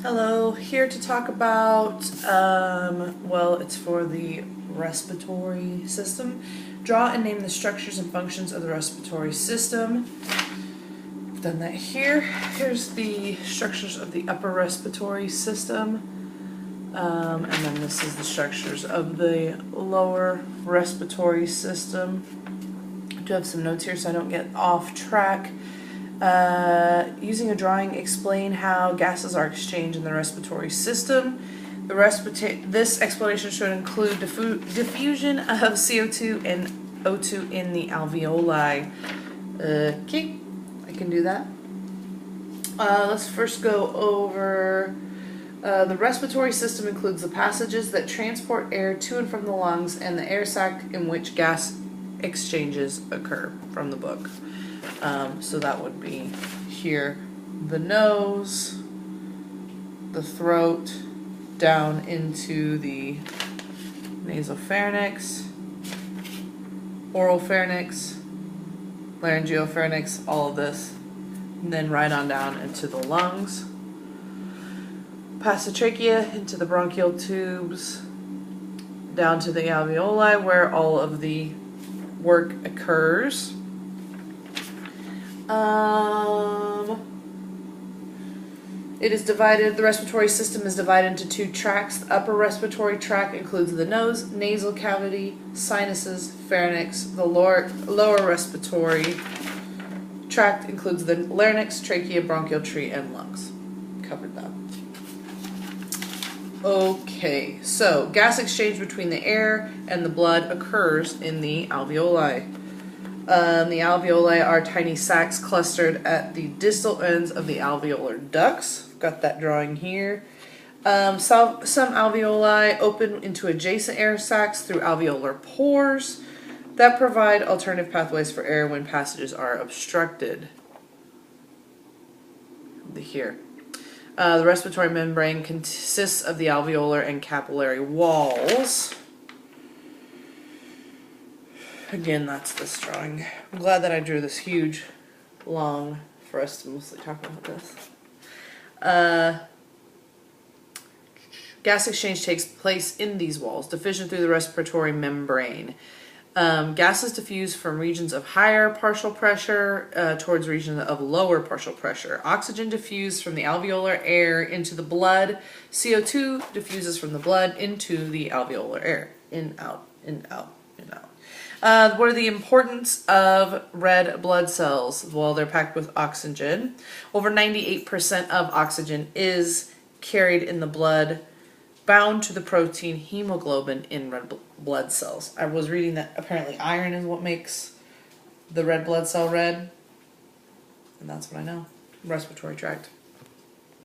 Hello, here to talk about, well, it's for the respiratory system. Draw and name the structures and functions of the respiratory system. I've done that here. Here's the structures of the upper respiratory system. And then this is the structures of the lower respiratory system. I do have some notes here so I don't get off track. Using a drawing, explain how gases are exchanged in the respiratory system. This explanation should include diffusion of CO2 and O2 in the alveoli. Okay, I can do that. Let's first go over the respiratory system includes the passages that transport air to and from the lungs and the air sac in which gas exchanges occur from the book. So that would be here, the nose, the throat, down into the nasopharynx, oropharynx, laryngopharynx, all of this, and then right on down into the lungs. Past the trachea into the bronchial tubes, down to the alveoli where all of the work occurs. The respiratory system is divided into two tracts. The upper respiratory tract includes the nose, nasal cavity, sinuses, pharynx. The lower respiratory tract includes the larynx, trachea, bronchial tree, and lungs. Covered that. Okay, so gas exchange between the air and the blood occurs in the alveoli. The alveoli are tiny sacs clustered at the distal ends of the alveolar ducts. Got that drawing here. Some alveoli open into adjacent air sacs through alveolar pores that provide alternative pathways for air when passages are obstructed. Here. The respiratory membrane consists of the alveolar and capillary walls. Again, that's this drawing. I'm glad that I drew this huge, long, for us to mostly talk about this. Gas exchange takes place in these walls. Diffusion through the respiratory membrane. Gases diffuse from regions of higher partial pressure towards regions of lower partial pressure. Oxygen diffuses from the alveolar air into the blood. CO2 diffuses from the blood into the alveolar air. In, out, in, out, in, out. What are the importance of red blood cells? Well, they're packed with oxygen. Over 98% of oxygen is carried in the blood, bound to the protein hemoglobin in red blood cells. I was reading that apparently iron is what makes the red blood cell red. And that's what I know. Respiratory tract.